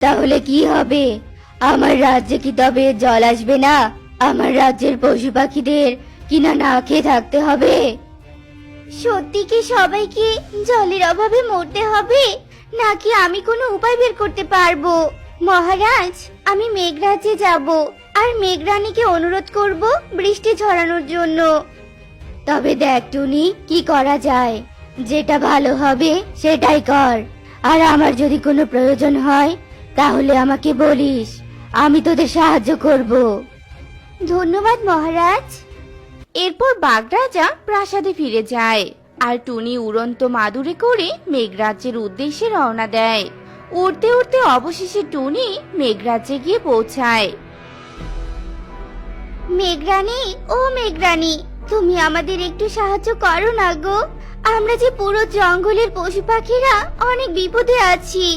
তাহলে কি হবে? আমার রাজ্যে কি তবে জল আসবে না? আমার রাজ্যের পশু পাখিদের কিনা না খেয়ে থাকতে হবে? সত্যি কি সবাইকে জলের অভাবে মরতে হবে, নাকি আমি কোনো উপায় বের করতে পারবো? মহারাজ, আমি মেঘরাজ্যে যাব আর মেঘরানীকে অনুরোধ করব বৃষ্টি ঝরানোর জন্য। তবে দেখ টুনি, কি করা যায়? যেটা ভালো হবে সেটাই কর। আর আমার যদি কোনো প্রয়োজন হয় তাহলে আমাকে বলিস, আমি তোদের সাহায্য করব। ধন্যবাদ মহারাজ। এরপর বাঘ রাজা প্রাসাদে ফিরে যায় আর টুনি উড়ন্ত মাদুরে করে মেঘরাজ্যের উদ্দেশ্যে রওনা দেয়। উড়তে উড়তে অবশেষে টুনি মেঘরাজ্যে গিয়ে পৌঁছায়। মেঘরানী, ও মেঘরানী, তুমি আমাদের একটু সাহায্য করো না গো। আমরা যে পুরো জঙ্গলের পশু পাখিরা অনেক বিপদে আছি।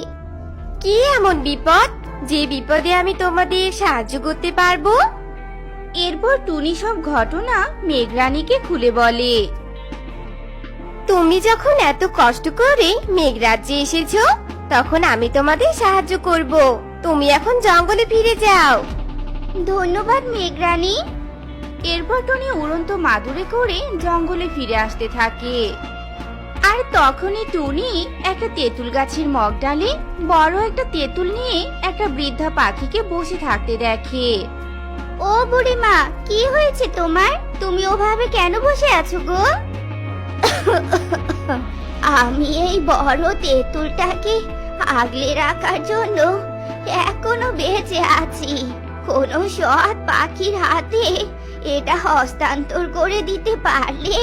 কি এমন বিপদ যে বিপদে আমি তোমাদের সাহায্য করতে পারবো? এরপর টুনি সব ঘটনা মেঘরানীকে খুলে বলে। তুমি যখন এত কষ্ট করে মেঘরাজ্যে এসেছো, তখন আমি তোমাদের সাহায্য করব। তুমি এখন জঙ্গলে ফিরে যাও। ধন্যবাদ মেঘরানী। এরপর টুনি উড়ন্ত মাদুরে করে জঙ্গলে ফিরে আসতে থাকে। আর তখনই টুনি একটা তেঁতুল গাছের মগডালে বড় একটা তেঁতুল নিয়ে একটা বৃদ্ধা পাখিকে বসে থাকতে দেখে। ও বুড়িমা, কি হয়েছে তোমার? তুমি ওভাবে কেন বসে আছো গো? আমি এই বড় তেঁতুলটাকে আগলে রাখার জন্য এখনো বেঁচে আছি। কোনো সৎ পাখির হাতে এটা হস্তান্তর করে দিতে পারলে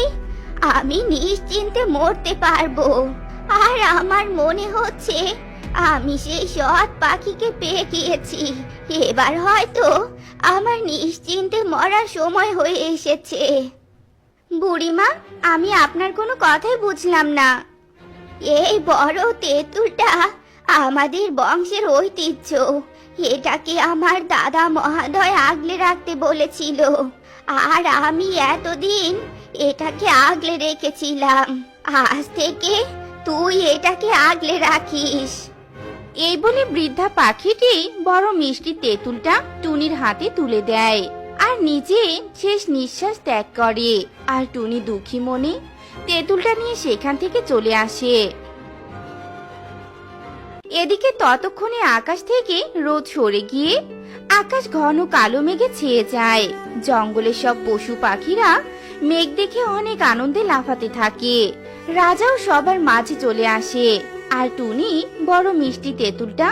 আমি নিশ্চিন্তে মরতে পারবো। আর আমার মনে হচ্ছে আমি সেই সৎ পাখিকে পেয়ে গিয়েছি। এবার হয়তো আমার নিশ্চিন্তে মরার সময় হয়ে এসেছে। বুড়িমা, আমি আপনার কোনো কথাই বুঝলাম না। এই বড় তেঁতুলটা আমাদের বংশের ঐতিহ্য। এটাকে আমার দাদা মহাদয় আগলে রাখতে বলেছিল, আর আমি এতদিন এটাকে আগলে রেখেছিলাম। আজ থেকে তুই এটাকে আগলে রাখিস। এই বলে বৃদ্ধা পাখিটি বড় মিষ্টি তেঁতুলটা টুনির হাতে তুলে দেয় আর নিজে শেষ নিঃশ্বাস ত্যাগ করে। আর টুনি দুঃখী মনে তেঁতুলটা নিয়ে সেখান থেকে চলে আসে। এদিকে ততক্ষণে আকাশ থেকে রোদ সরে গিয়ে আকাশ ঘন কালো মেঘে ছেয়ে যায়। জঙ্গলের সব পশু পাখিরা মেঘ দেখে অনেক আনন্দে লাফাতে থাকে। রাজাও সবার মাঝে চলে আসে আর টুনি বড় মিষ্টি তেঁতুলটা